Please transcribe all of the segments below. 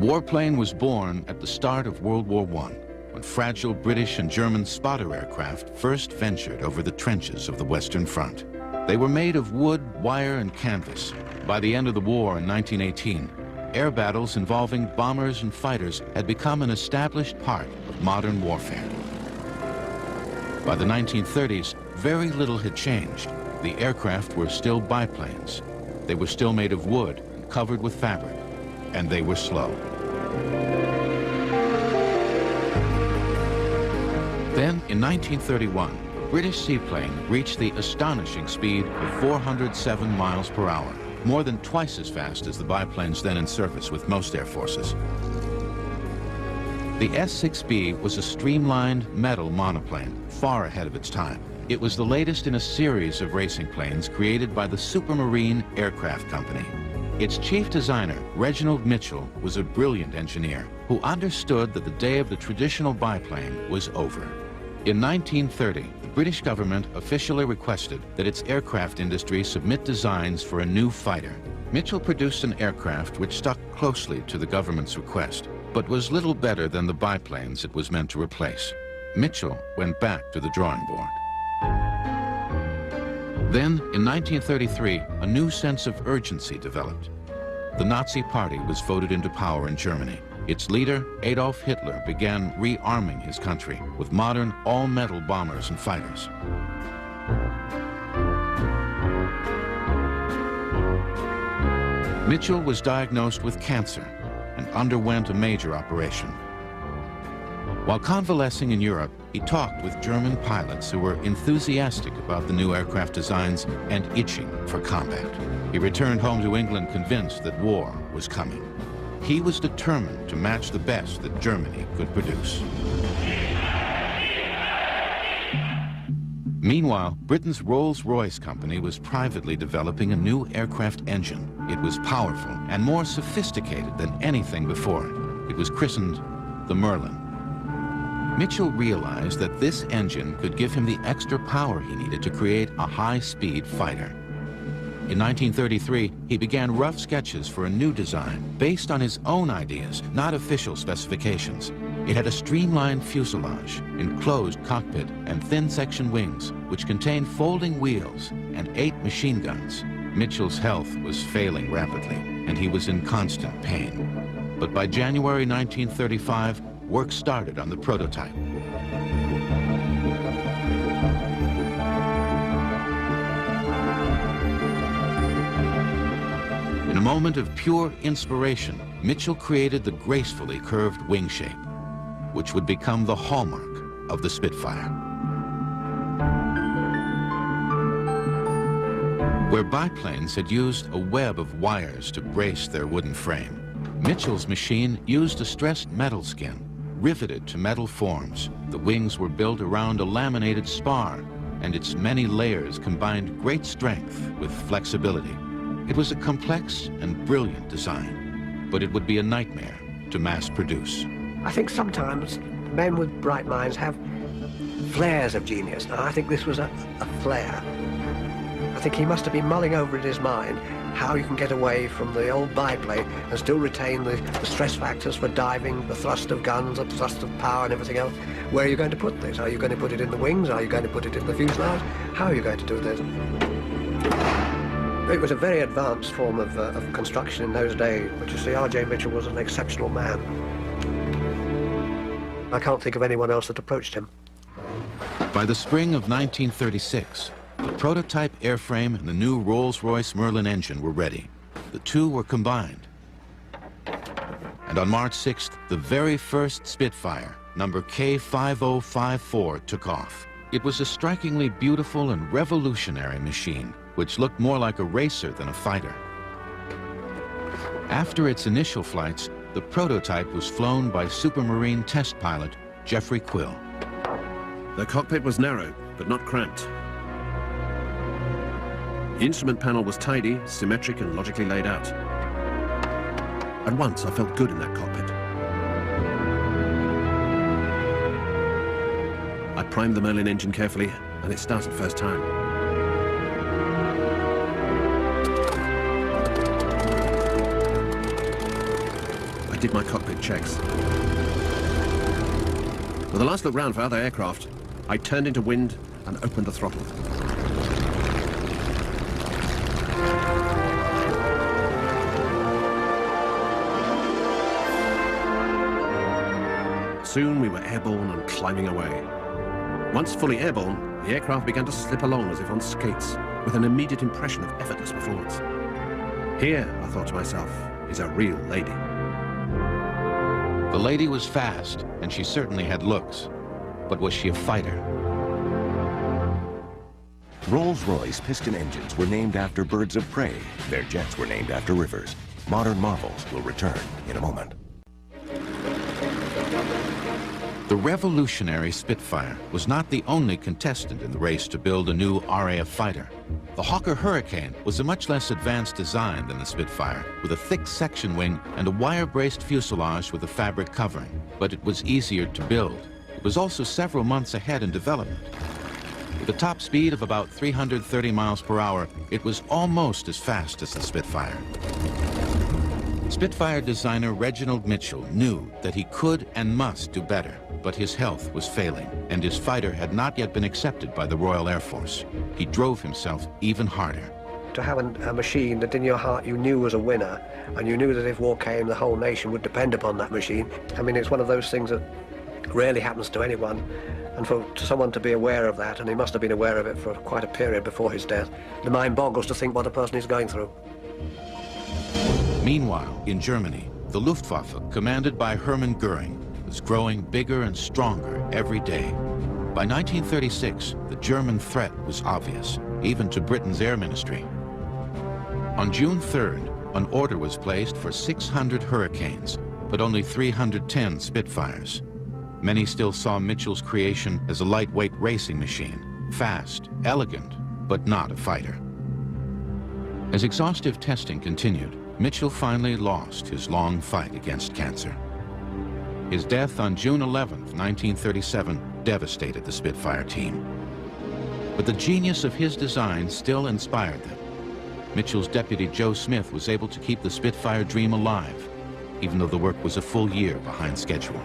warplane was born at the start of World War I, when fragile British and German spotter aircraft first ventured over the trenches of the Western Front. They were made of wood, wire, and canvas. By the end of the war in 1918, air battles involving bombers and fighters had become an established part of modern warfare. By the 1930s, very little had changed. The aircraft were still biplanes. They were still made of wood and covered with fabric, and they were slow. Then, in 1931, a British seaplane reached the astonishing speed of 407 miles per hour, more than twice as fast as the biplanes then in service with most air forces. The S-6B was a streamlined metal monoplane, far ahead of its time. It was the latest in a series of racing planes created by the Supermarine Aircraft Company. Its chief designer, Reginald Mitchell, was a brilliant engineer who understood that the day of the traditional biplane was over. In 1930, the British government officially requested that its aircraft industry submit designs for a new fighter. Mitchell produced an aircraft which stuck closely to the government's request, but was little better than the biplanes it was meant to replace. Mitchell went back to the drawing board. Then, in 1933, a new sense of urgency developed. The Nazi Party was voted into power in Germany. Its leader, Adolf Hitler, began rearming his country with modern, all-metal bombers and fighters. Mitchell was diagnosed with cancer and underwent a major operation. While convalescing in Europe, he talked with German pilots who were enthusiastic about the new aircraft designs and itching for combat. He returned home to England convinced that war was coming. He was determined to match the best that Germany could produce. Meanwhile, Britain's Rolls-Royce company was privately developing a new aircraft engine. It was powerful and more sophisticated than anything before it. It was christened the Merlin. Mitchell realized that this engine could give him the extra power he needed to create a high-speed fighter. In 1933, he began rough sketches for a new design based on his own ideas, not official specifications. It had a streamlined fuselage, enclosed cockpit, and thin-section wings, which contained folding wheels and 8 machine guns. Mitchell's health was failing rapidly, and he was in constant pain. But by January 1935, work started on the prototype. In a moment of pure inspiration, Mitchell created the gracefully curved wing shape, which would become the hallmark of the Spitfire. Where biplanes had used a web of wires to brace their wooden frame, Mitchell's machine used a stressed metal skin, riveted to metal forms. The wings were built around a laminated spar, and its many layers combined great strength with flexibility. It was a complex and brilliant design, but it would be a nightmare to mass produce. I think sometimes men with bright minds have flares of genius. Now, I think this was a flare. I think he must have been mulling over in his mind how you can get away from the old biplane and still retain the stress factors for diving, the thrust of guns, the thrust of power and everything else. Where are you going to put this? Are you going to put it in the wings? Are you going to put it in the fuselage? How are you going to do this? It was a very advanced form of construction in those days, but you see, R.J. Mitchell was an exceptional man. I can't think of anyone else that approached him. By the spring of 1936, the prototype airframe and the new Rolls-Royce Merlin engine were ready. The two were combined. And on March 6th, the very first Spitfire, number K5054, took off. It was a strikingly beautiful and revolutionary machine, which looked more like a racer than a fighter. After its initial flights, the prototype was flown by Supermarine test pilot Jeffrey Quill. The cockpit was narrow, but not cramped. The instrument panel was tidy, symmetric, and logically laid out. At once, I felt good in that cockpit. I primed the Merlin engine carefully, and it started first time. I did my cockpit checks. With a last look round for other aircraft, I turned into wind and opened the throttle. Soon we were airborne and climbing away. Once fully airborne, the aircraft began to slip along as if on skates, with an immediate impression of effortless performance. Here, I thought to myself, is a real lady. The lady was fast, and she certainly had looks. But was she a fighter? Rolls-Royce piston engines were named after birds of prey. Their jets were named after rivers. Modern marvels will return in a moment. The revolutionary Spitfire was not the only contestant in the race to build a new RAF fighter. The Hawker Hurricane was a much less advanced design than the Spitfire, with a thick section wing and a wire-braced fuselage with a fabric covering. But it was easier to build. It was also several months ahead in development. With a top speed of about 330 miles per hour, it was almost as fast as the Spitfire. Spitfire designer Reginald Mitchell knew that he could and must do better, but his health was failing, and his fighter had not yet been accepted by the Royal Air Force. He drove himself even harder. To have a machine that in your heart you knew was a winner, and you knew that if war came, the whole nation would depend upon that machine. I mean, it's one of those things that rarely happens to anyone, and for someone to be aware of that, and he must have been aware of it for quite a period before his death, the mind boggles to think what a person is going through. Meanwhile, in Germany, the Luftwaffe, commanded by Hermann Göring, was growing bigger and stronger every day. By 1936, the German threat was obvious, even to Britain's Air Ministry. On June 3rd, an order was placed for 600 Hurricanes, but only 310 Spitfires. Many still saw Mitchell's creation as a lightweight racing machine, fast, elegant, but not a fighter. As exhaustive testing continued, Mitchell finally lost his long fight against cancer. His death on June 11, 1937, devastated the Spitfire team. But the genius of his design still inspired them. Mitchell's deputy Joe Smith was able to keep the Spitfire dream alive, even though the work was a full year behind schedule.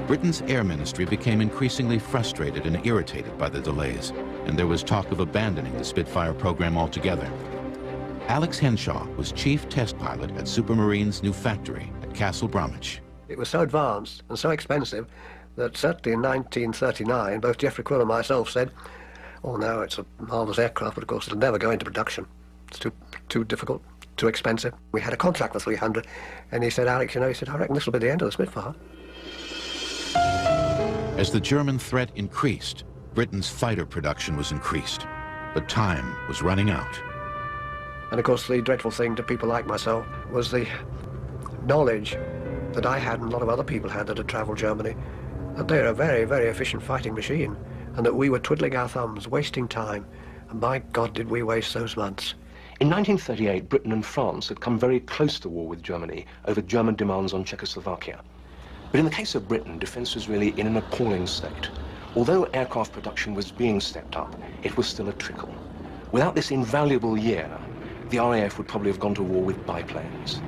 Britain's Air Ministry became increasingly frustrated and irritated by the delays, and there was talk of abandoning the Spitfire program altogether. Alex Henshaw was chief test pilot at Supermarine's new factory at Castle Bromwich. It was so advanced and so expensive that certainly in 1939, both Geoffrey Quill and myself said, oh no, it's a marvellous aircraft, but of course it'll never go into production. It's too difficult, too expensive. We had a contract for 300, and he said, Alex, you know, he said, I reckon this will be the end of the Spitfire. As the German threat increased, Britain's fighter production was increased, but time was running out. And of course the dreadful thing to people like myself was the knowledge that I had and a lot of other people had that had travelled Germany, that they're a very, very efficient fighting machine, and that we were twiddling our thumbs, wasting time, and by God did we waste those months. In 1938, Britain and France had come very close to war with Germany over German demands on Czechoslovakia. But in the case of Britain, defence was really in an appalling state. Although aircraft production was being stepped up, it was still a trickle. Without this invaluable year, the RAF would probably have gone to war with biplanes.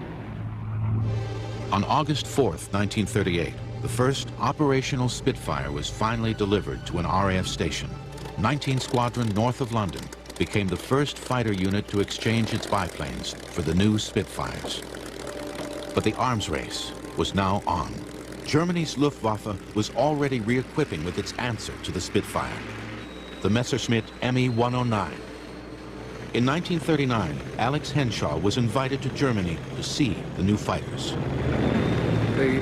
On August 4th, 1938, the first operational Spitfire was finally delivered to an RAF station. 19 Squadron north of London became the first fighter unit to exchange its biplanes for the new Spitfires. But the arms race was now on. Germany's Luftwaffe was already re-equipping with its answer to the Spitfire, the Messerschmitt Me-109. In 1939, Alex Henshaw was invited to Germany to see the new fighters. The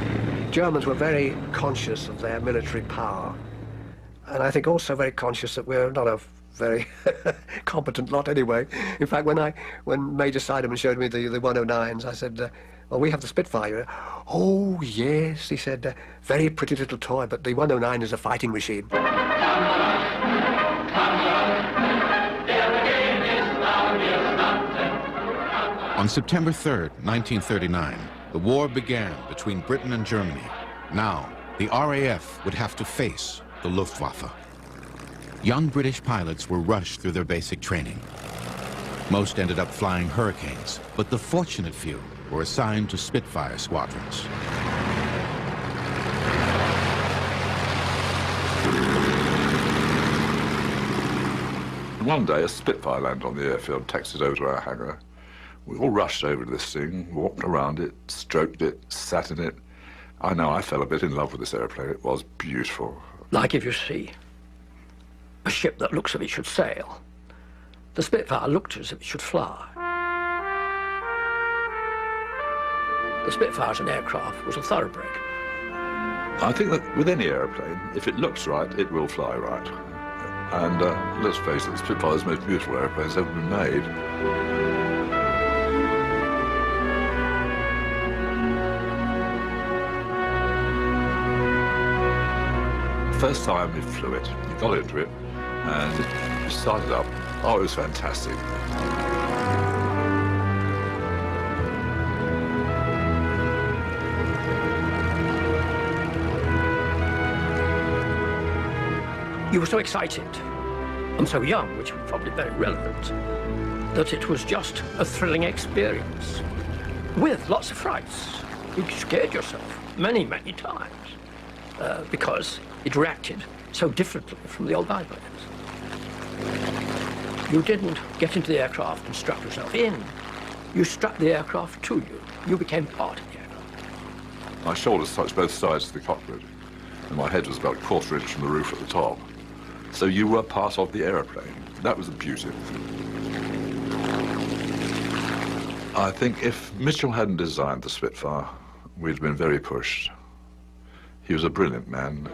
Germans were very conscious of their military power, and I think also very conscious that we're not a very competent lot anyway. In fact, when Major Sideman showed me the 109s, I said, well, we have the Spitfire. Oh, yes, he said, very pretty little toy, but the 109 is a fighting machine. On September 3rd, 1939, the war began between Britain and Germany. Now, the RAF would have to face the Luftwaffe. Young British pilots were rushed through their basic training. Most ended up flying Hurricanes, but the fortunate few were assigned to Spitfire squadrons. One day, a Spitfire landed on the airfield, taxied over to our hangar. We all rushed over to this thing, walked around it, stroked it, sat in it. I know I fell a bit in love with this airplane. It was beautiful. Like if you see a ship that looks as if it should sail, the Spitfire looked as if it should fly. The Spitfire as an aircraft was a thoroughbred. I think that with any airplane, if it looks right, it will fly right. And let's face it, the Spitfire is the most beautiful airplanes ever been made. First time we flew it, we got into it, and it started up. Oh, it was fantastic. You were so excited and so young, which was probably very relevant, that it was just a thrilling experience with lots of frights. You scared yourself many, many times because it reacted so differently from the old biplanes. You didn't get into the aircraft and strap yourself in. You strapped the aircraft to you. You became part of the aircraft. My shoulders touched both sides of the cockpit, and my head was about a quarter inch from the roof at the top. So you were part of the aeroplane. That was the beauty. I think if Mitchell hadn't designed the Spitfire, we'd been very pushed. He was a brilliant man.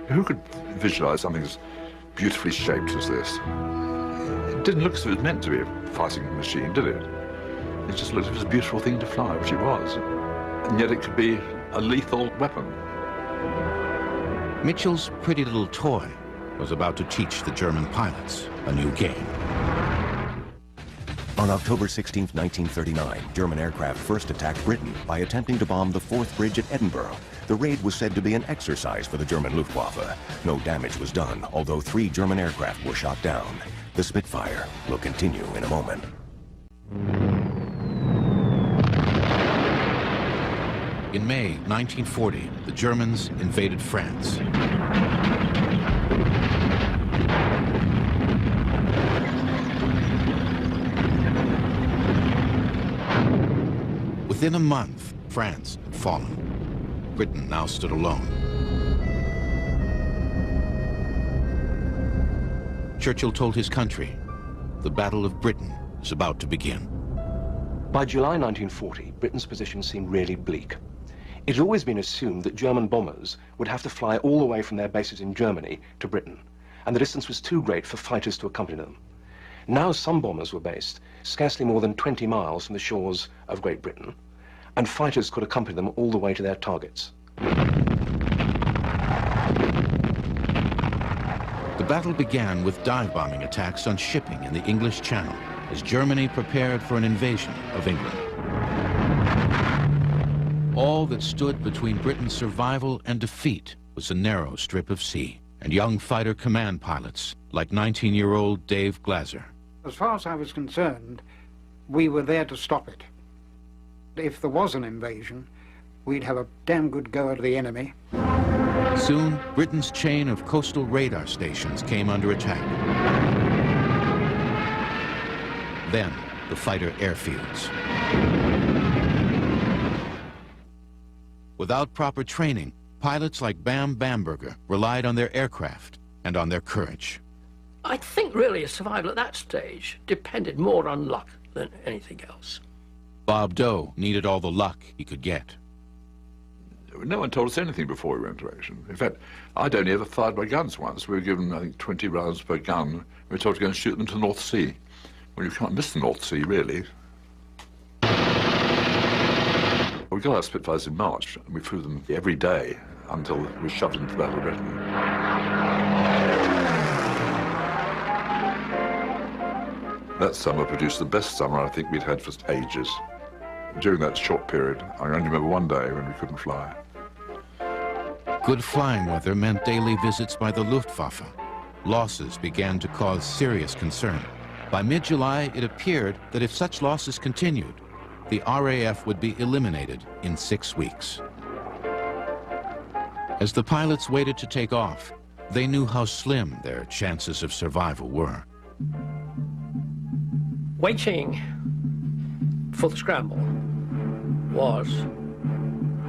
Who could visualize something as beautifully shaped as this? It didn't look as if it was meant to be a fighting machine, did it? It just looked as if it was a beautiful thing to fly, which it was. And yet it could be a lethal weapon. Mitchell's pretty little toy was about to teach the German pilots a new game. On October 16, 1939, German aircraft first attacked Britain by attempting to bomb the Forth Bridge at Edinburgh. The raid was said to be an exercise for the German Luftwaffe. No damage was done, although 3 German aircraft were shot down. The Spitfire will continue in a moment. In May 1940, the Germans invaded France. Within a month, France had fallen. Britain now stood alone. Churchill told his country, the Battle of Britain is about to begin. By July 1940, Britain's position seemed really bleak. It had always been assumed that German bombers would have to fly all the way from their bases in Germany to Britain, and the distance was too great for fighters to accompany them. Now some bombers were based scarcely more than 20 miles from the shores of Great Britain, and fighters could accompany them all the way to their targets. The battle began with dive-bombing attacks on shipping in the English Channel as Germany prepared for an invasion of England. All that stood between Britain's survival and defeat was a narrow strip of sea and young fighter command pilots like 19-year-old Dave Glaser. As far as I was concerned, we were there to stop it. If there was an invasion, we'd have a damn good go at the enemy. Soon, Britain's chain of coastal radar stations came under attack. Then, the fighter airfields. Without proper training, pilots like Bam Bamberger relied on their aircraft and on their courage. I think really survival at that stage depended more on luck than anything else. Bob Doe needed all the luck he could get. No one told us anything before we went into action. In fact, I'd only ever fired my guns once. We were given, I think, 20 rounds per gun. We were told to go and shoot them to the North Sea. Well, you can't miss the North Sea, really. We got our Spitfires in March, and we flew them every day until we were shoved into the Battle of Britain. That summer produced the best summer I think we'd had for ages. During that short period, I only remember one day when we couldn't fly. Good flying weather meant daily visits by the Luftwaffe. Losses began to cause serious concern. By mid-July, it appeared that if such losses continued, the RAF would be eliminated in 6 weeks. As the pilots waited to take off, they knew how slim their chances of survival were. Waiting for the scramble was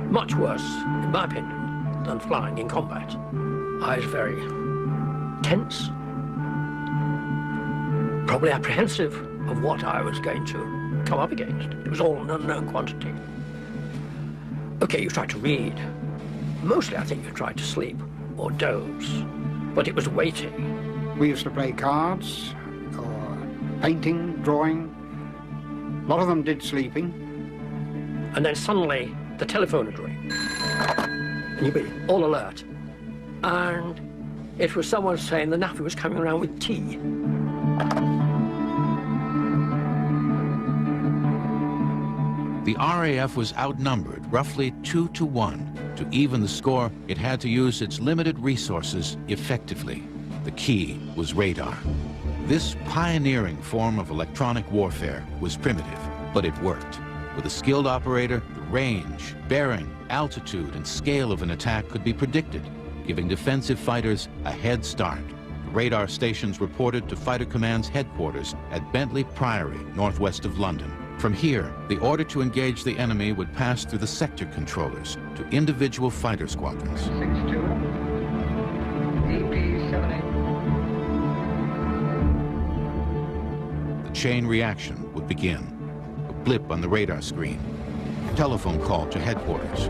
much worse, in my opinion, than flying in combat. I was very tense, probably apprehensive of what I was going to come up against. It was all an unknown quantity. Okay, you tried to read. Mostly, I think you tried to sleep or doze, but it was waiting. We used to play cards, or painting, drawing. A lot of them did sleeping. And then suddenly, the telephone would ring, and you'd be all alert. And it was someone saying the naffy was coming around with tea. The RAF was outnumbered roughly 2 to 1. To even the score, it had to use its limited resources effectively. The key was radar. This pioneering form of electronic warfare was primitive, but it worked. With a skilled operator, the range, bearing, altitude, and scale of an attack could be predicted, giving defensive fighters a head start. The radar stations reported to Fighter Command's headquarters at Bentley Priory, northwest of London. From here, the order to engage the enemy would pass through the sector controllers to individual fighter squadrons. 62, EP78. The chain reaction would begin. A blip on the radar screen. A telephone call to headquarters.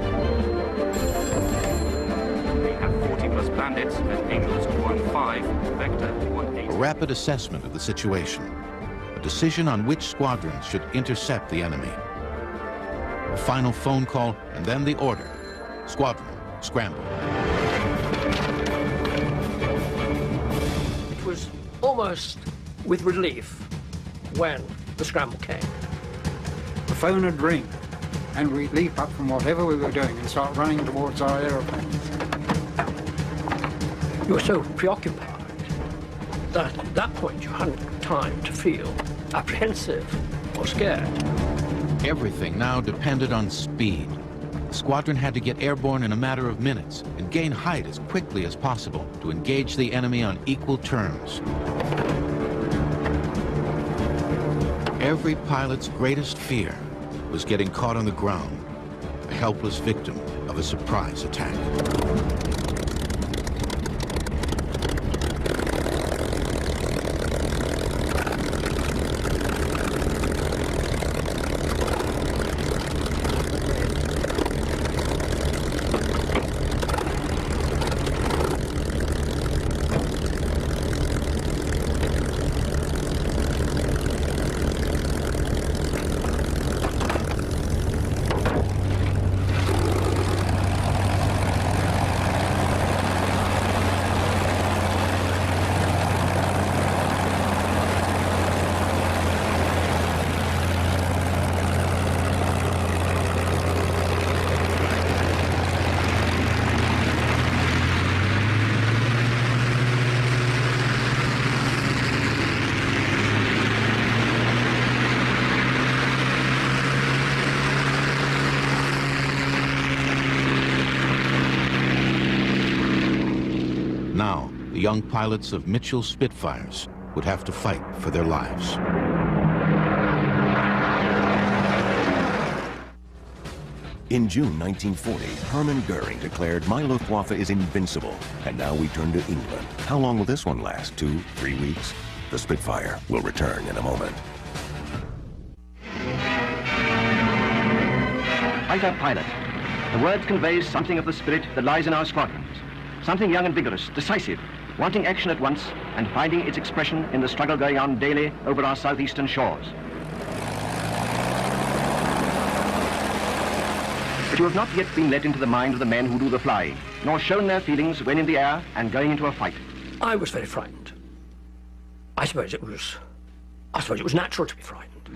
We have 40+ bandits at Angels 1-5, Vector 1-8. A rapid assessment of the situation. A decision on which squadrons should intercept the enemy. A final phone call, and then the order. Squadron, scramble. It was almost with relief when the scramble came. The phone would ring, and we'd leap up from whatever we were doing and start running towards our aeroplanes. You were so preoccupied that at that point you hadn't time to feel apprehensive or scared. Everything now depended on speed. The squadron had to get airborne in a matter of minutes and gain height as quickly as possible to engage the enemy on equal terms. Every pilot's greatest fear was getting caught on the ground, a helpless victim of a surprise attack. Now, the young pilots of Mitchell Spitfires would have to fight for their lives. In June 1940, Hermann Goering declared, "My Luftwaffe is invincible." And now we turn to England. How long will this one last? 2, 3 weeks? The Spitfire will return in a moment. Fighter pilot. The word conveys something of the spirit that lies in our squadrons. Something young and vigorous, decisive, wanting action at once and finding its expression in the struggle going on daily over our southeastern shores. But you have not yet been let into the mind of the men who do the flying, nor shown their feelings when in the air and going into a fight. I was very frightened. I suppose it was natural to be frightened.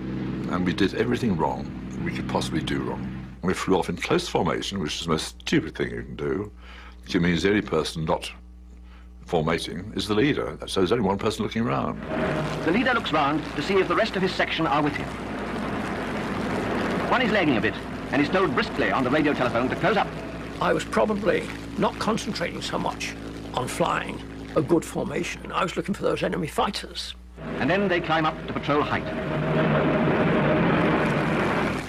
And we did everything wrong we could possibly do wrong. We flew off in close formation, which is the most stupid thing you can do. It means the only person not formating is the leader, so there's only one person looking around. The leader looks round to see if the rest of his section are with him. One is lagging a bit, and is told briskly on the radio telephone to close up. I was probably not concentrating so much on flying a good formation. I was looking for those enemy fighters. And then they climb up to patrol height.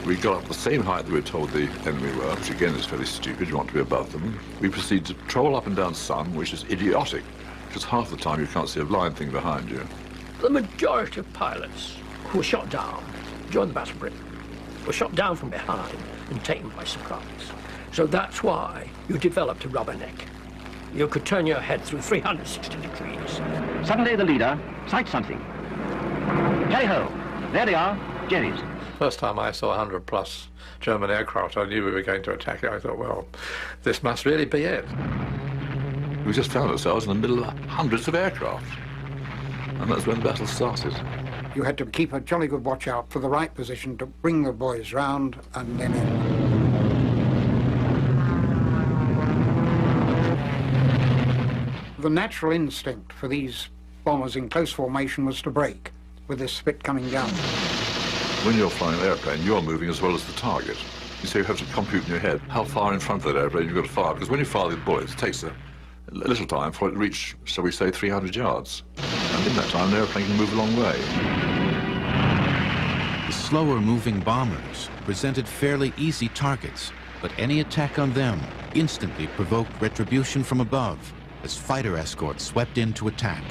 We got up the same height that we were told the enemy were, which again is fairly stupid. You want to be above them. We proceed to troll up and down sun, which is idiotic, because half the time you can't see a blind thing behind you. The majority of pilots who were shot down during the Battle of Britain were shot down from behind and taken by surprise. So that's why you developed a rubber neck. You could turn your head through 360 degrees. Suddenly the leader sights something. Tally-ho! There they are, Jerry's. First time I saw 100+ German aircraft, I knew we were going to attack it. I thought, well, this must really be it. We just found ourselves in the middle of hundreds of aircraft. And that's when the battle started. You had to keep a jolly good watch out for the right position to bring the boys round and then in. The natural instinct for these bombers in close formation was to break, with this spit coming down. When you're flying an airplane, you're moving as well as the target. So you have to compute in your head how far in front of that airplane you've got to fire, because when you fire the bullets, it takes a little time for it to reach, shall we say, 300 yards. And in that time, the airplane can move a long way. The slower-moving bombers presented fairly easy targets, but any attack on them instantly provoked retribution from above as fighter escorts swept in to attack.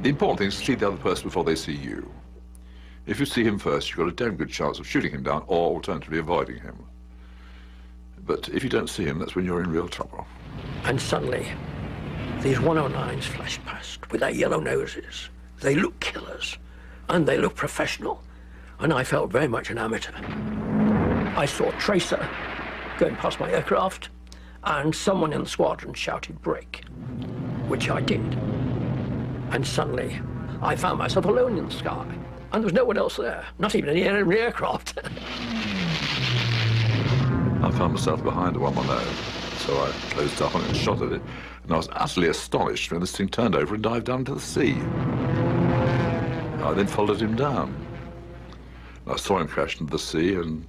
The important thing is to see the other person before they see you. If you see him first, you've got a damn good chance of shooting him down or alternatively avoiding him. But if you don't see him, that's when you're in real trouble. And suddenly, these 109s flashed past with their yellow noses. They look killers, and they look professional, and I felt very much an amateur. I saw a tracer going past my aircraft, and someone in the squadron shouted, "Break," which I did. And suddenly, I found myself alone in the sky, and there was no one else there, not even any enemy aircraft. I found myself behind a 110, so I closed up on it and shot at it, and I was utterly astonished when this thing turned over and dived down into the sea. I then followed him down. I saw him crash into the sea, and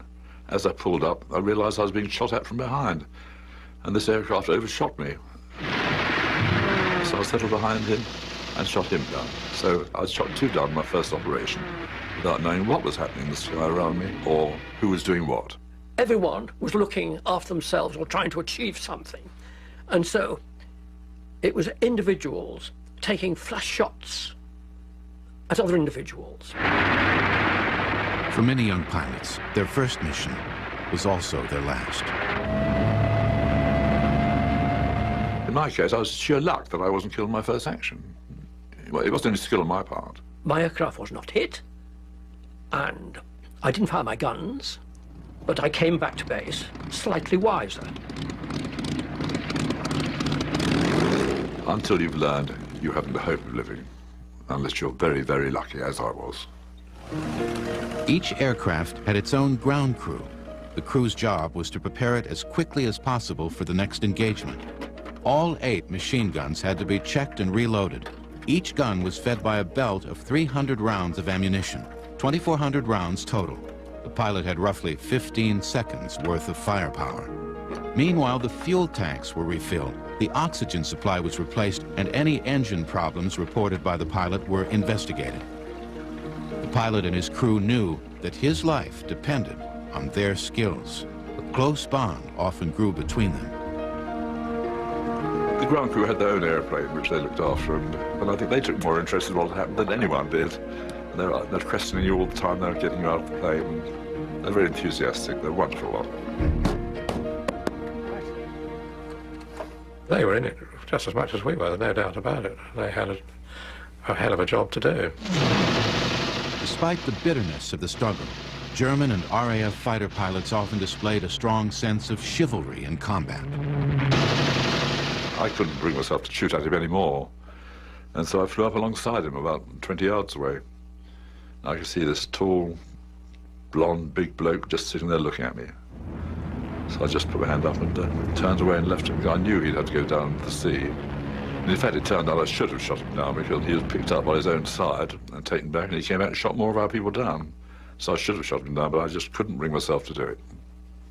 as I pulled up, I realized I was being shot at from behind, and this aircraft overshot me. So I settled behind him and shot him down. So I shot two down in my first operation without knowing what was happening in the sky around me or who was doing what. Everyone was looking after themselves or trying to achieve something. And so it was individuals taking flash shots at other individuals. For many young pilots, their first mission was also their last. In my case, I was sheer luck that I wasn't killed in my first action. Well, it wasn't any skill on my part. My aircraft was not hit, and I didn't fire my guns, but I came back to base slightly wiser. Until you've learned, you haven't a hope of living, unless you're very, very lucky, as I was. Each aircraft had its own ground crew. The crew's job was to prepare it as quickly as possible for the next engagement. All 8 machine guns had to be checked and reloaded. Each gun was fed by a belt of 300 rounds of ammunition, 2,400 rounds total. The pilot had roughly 15 seconds worth of firepower. Meanwhile, the fuel tanks were refilled, the oxygen supply was replaced, and any engine problems reported by the pilot were investigated. The pilot and his crew knew that his life depended on their skills. A close bond often grew between them. The ground crew had their own airplane, which they looked after, and I think they took more interest in what had happened than anyone did. They're questioning you all the time, they're getting you out of the plane, and they're very enthusiastic, they're a wonderful lot. They were in it just as much as we were, no doubt about it. They had a hell of a job to do. Despite the bitterness of the struggle, German and RAF fighter pilots often displayed a strong sense of chivalry in combat. I couldn't bring myself to shoot at him anymore, and so I flew up alongside him about 20 yards away. I could see this tall, blonde, big bloke just sitting there looking at me. So I just put my hand up and turned away and left him, because I knew he'd have to go down to the sea. And in fact, it turned out I should have shot him down because he was picked up by his own side and taken back, and he came out and shot more of our people down. So I should have shot him down, but I just couldn't bring myself to do it.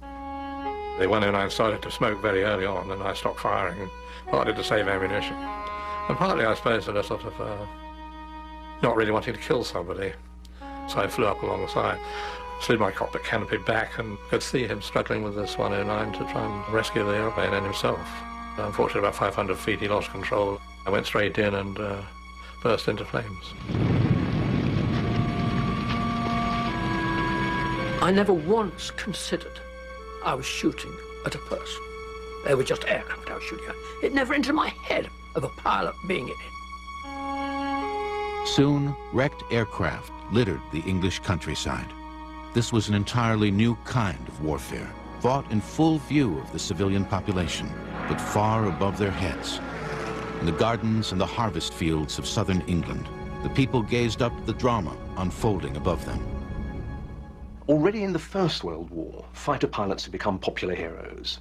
The 109 started to smoke very early on, and I stopped firing, partly to save ammunition. And partly, I suppose, in a sort of not really wanting to kill somebody. So I flew up alongside, slid my cockpit canopy back, and could see him struggling with this 109 to try and rescue the airplane and himself. Unfortunately, about 500 feet, he lost control. I went straight in and burst into flames. I never once considered I was shooting at a person. They were just aircraft I was shooting at. It never entered my head of a pilot being in it. Soon, wrecked aircraft littered the English countryside. This was an entirely new kind of warfare, fought in full view of the civilian population, but far above their heads. In the gardens and the harvest fields of southern England, the people gazed up at the drama unfolding above them. Already in the First World War, fighter pilots had become popular heroes.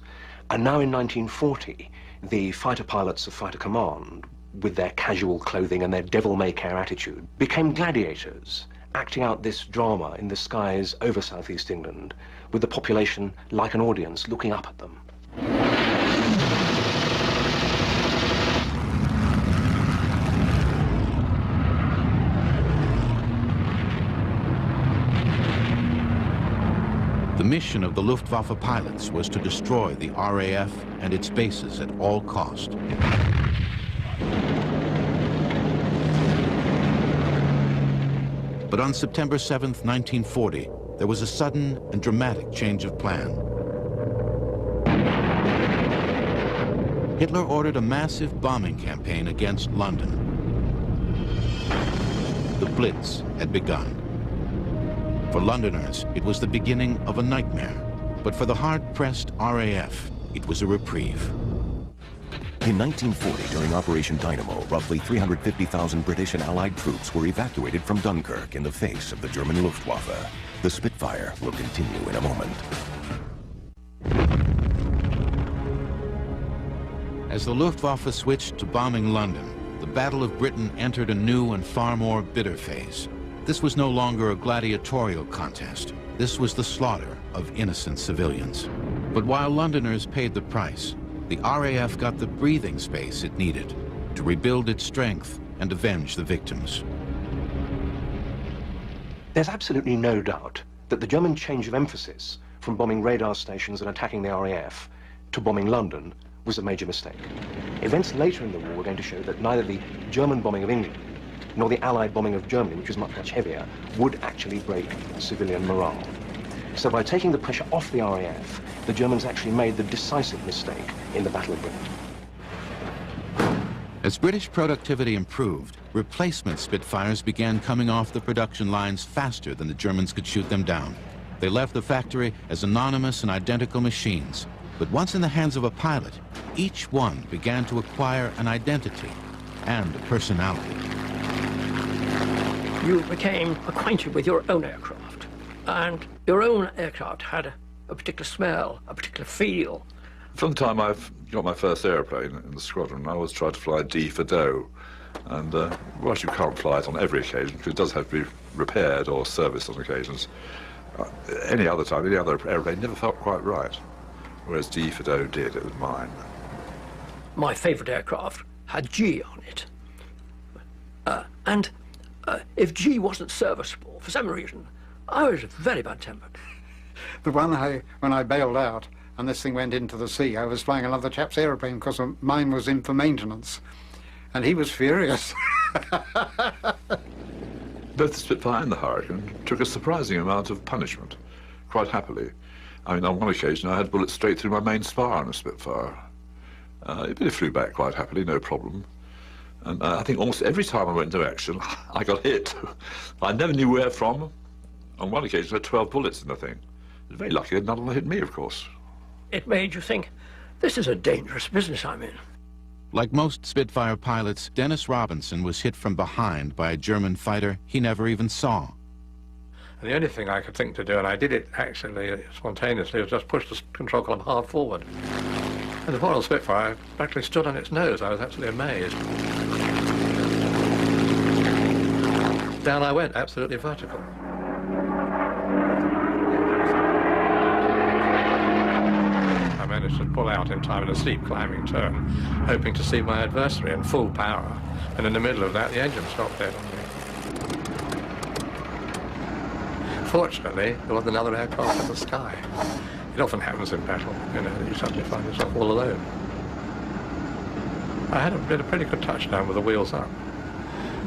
And now in 1940, the fighter pilots of Fighter Command, with their casual clothing and their devil-may-care attitude, became gladiators, acting out this drama in the skies over southeast England, with the population like an audience looking up at them. The mission of the Luftwaffe pilots was to destroy the RAF and its bases at all cost. But on September 7th, 1940, there was a sudden and dramatic change of plan. Hitler ordered a massive bombing campaign against London. The Blitz had begun. For Londoners, it was the beginning of a nightmare. But for the hard-pressed RAF, it was a reprieve. In 1940, during Operation Dynamo, roughly 350,000 British and Allied troops were evacuated from Dunkirk in the face of the German Luftwaffe. The Spitfire will continue in a moment. As the Luftwaffe switched to bombing London, the Battle of Britain entered a new and far more bitter phase. This was no longer a gladiatorial contest. This was the slaughter of innocent civilians. But while Londoners paid the price, the RAF got the breathing space it needed to rebuild its strength and avenge the victims. There's absolutely no doubt that the German change of emphasis from bombing radar stations and attacking the RAF to bombing London was a major mistake. Events later in the war were going to show that neither the German bombing of England nor the Allied bombing of Germany, which was much, much heavier, would actually break civilian morale. So by taking the pressure off the RAF, the Germans actually made the decisive mistake in the Battle of Britain. As British productivity improved, replacement Spitfires began coming off the production lines faster than the Germans could shoot them down. They left the factory as anonymous and identical machines. But once in the hands of a pilot, each one began to acquire an identity and a personality. You became acquainted with your own aircraft, and your own aircraft had a particular smell, a particular feel. From the time I got my first airplane in the squadron, I always tried to fly D for dough. And, well, you can't fly it on every occasion, because it does have to be repaired or serviced on occasions. Any other time, any other airplane never felt quite right. Whereas D for dough did, it was mine. My favourite aircraft had G on it. If G wasn't serviceable, for some reason, I was very bad-tempered. The one when I bailed out and this thing went into the sea, I was flying another chap's aeroplane because mine was in for maintenance. And he was furious. Both the Spitfire and the Hurricane took a surprising amount of punishment, quite happily. I mean, on one occasion, I had bullets straight through my main spar on a Spitfire. But it flew back quite happily, no problem. And I think almost every time I went into action, I got hit. I never knew where from. On one occasion, I had 12 bullets in the thing. I was very lucky that none of them hit me, of course. It made you think, this is a dangerous business I'm in. Like most Spitfire pilots, Dennis Robinson was hit from behind by a German fighter he never even saw. And the only thing I could think to do, and I did it actually spontaneously, was just push the control column hard forward. And the poor old Spitfire practically stood on its nose. I was absolutely amazed. Down I went, absolutely vertical. I managed to pull out in time in a steep climbing turn, hoping to see my adversary in full power. And in the middle of that, the engine stopped dead on me. Fortunately, there was another aircraft in the sky. It often happens in battle, you know, you suddenly find yourself all alone. I had a pretty good touchdown with the wheels up.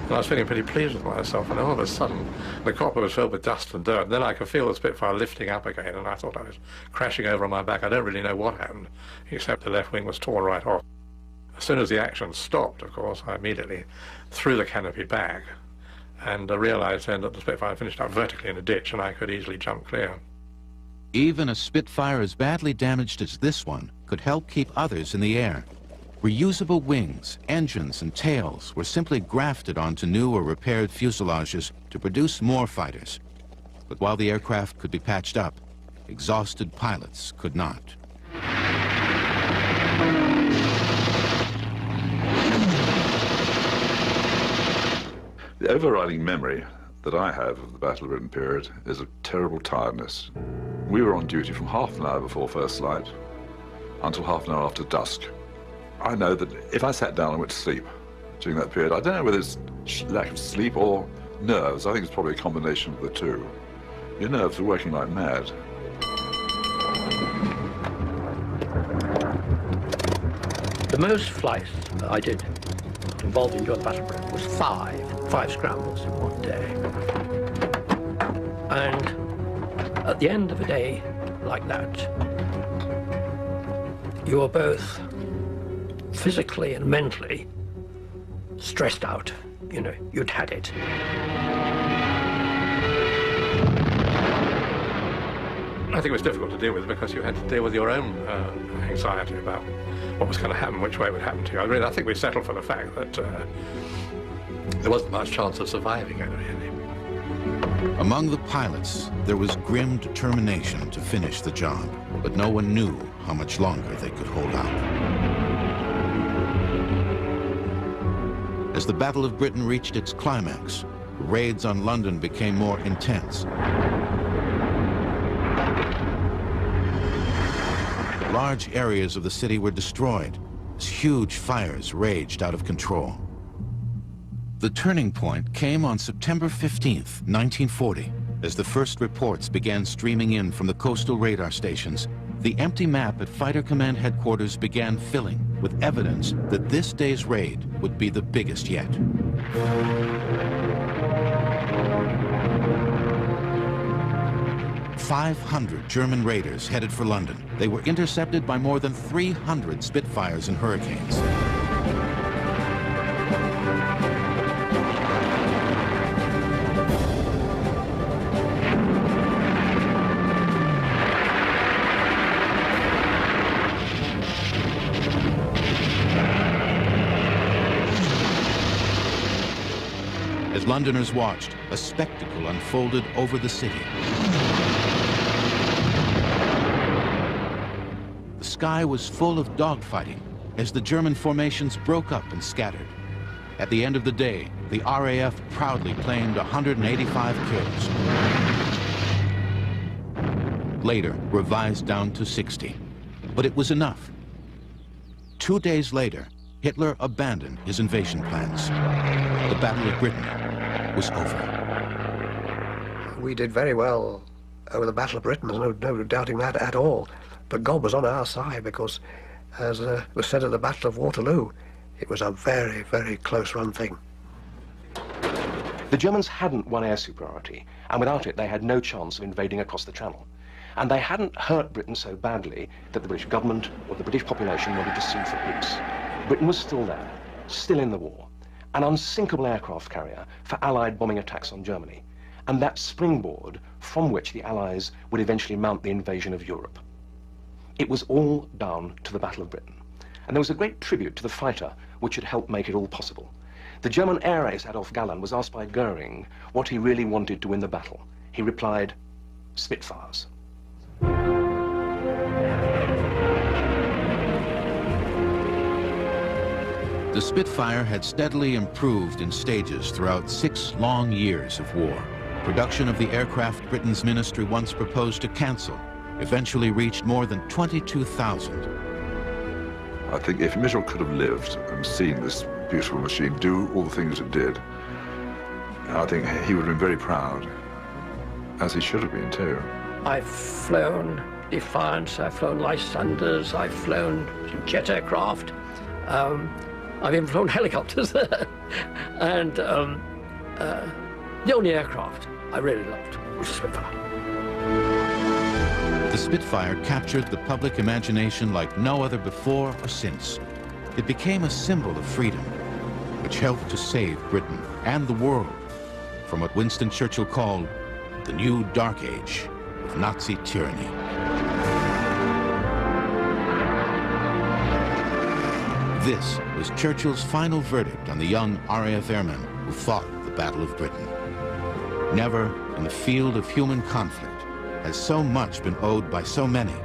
And I was feeling pretty pleased with myself, and all of a sudden, the cockpit was filled with dust and dirt. And then I could feel the Spitfire lifting up again, and I thought I was crashing over on my back. I don't really know what happened, except the left wing was torn right off. As soon as the action stopped, of course, I immediately threw the canopy back, and I realized then that the Spitfire finished up vertically in a ditch, and I could easily jump clear. Even a Spitfire as badly damaged as this one could help keep others in the air. Reusable wings, engines, and tails were simply grafted onto new or repaired fuselages to produce more fighters. But while the aircraft could be patched up, exhausted pilots could not. The overriding memory that I have of the Battle of Britain period is a terrible tiredness. We were on duty from half an hour before first light until half an hour after dusk. I know that if I sat down and went to sleep during that period, I don't know whether it's lack of sleep or nerves. I think it's probably a combination of the two. Your nerves are working like mad. The most flights I did involved in during the Battle of Britain was five scrambles in one day. And at the end of a day like that, you are both physically and mentally stressed out. You know, you'd had it. I think it was difficult to deal with because you had to deal with your own anxiety about what was going to happen, which way it would happen to you. I think we settled for the fact that there wasn't much chance of surviving it, really. Among the pilots, there was grim determination to finish the job, but no one knew how much longer they could hold out. As the Battle of Britain reached its climax, raids on London became more intense. Large areas of the city were destroyed as huge fires raged out of control. The turning point came on September 15th, 1940. As the first reports began streaming in from the coastal radar stations, the empty map at Fighter Command Headquarters began filling with evidence that this day's raid would be the biggest yet. "500 German raiders headed for London. They were intercepted by more than 300 Spitfires and Hurricanes. As Londoners watched, a spectacle unfolded over the city. The sky was full of dogfighting as the German formations broke up and scattered. At the end of the day, the RAF proudly claimed 185 kills. Later, revised down to 60. But it was enough. 2 days later, Hitler abandoned his invasion plans. The Battle of Britain was over. We did very well over the Battle of Britain, there's no doubting that at all. But God was on our side because, as was said at the Battle of Waterloo, it was a very, very close-run thing. The Germans hadn't won air superiority, and without it they had no chance of invading across the Channel. And they hadn't hurt Britain so badly that the British government or the British population wanted to sue for peace. Britain was still there, still in the war, an unsinkable aircraft carrier for Allied bombing attacks on Germany, and that springboard from which the Allies would eventually mount the invasion of Europe. It was all down to the Battle of Britain. And there was a great tribute to the fighter which had helped make it all possible. The German air ace Adolf Galland was asked by Goering what he really wanted to win the battle. He replied, Spitfires. The Spitfire had steadily improved in stages throughout 6 long years of war. Production of the aircraft Britain's ministry once proposed to cancel eventually reached more than 22,000. I think if Mitchell could have lived and seen this beautiful machine do all the things it did, I think he would have been very proud, as he should have been too. I've flown Defiance, I've flown Lysanders, I've flown jet aircraft, I've even flown helicopters. And the only aircraft I really loved was the Spitfire. The Spitfire captured the public imagination like no other before or since. It became a symbol of freedom, which helped to save Britain and the world from what Winston Churchill called the new dark age of Nazi tyranny. This was Churchill's final verdict on the young RAF airmen who fought the Battle of Britain. Never in the field of human conflict has so much been owed by so many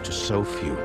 to so few.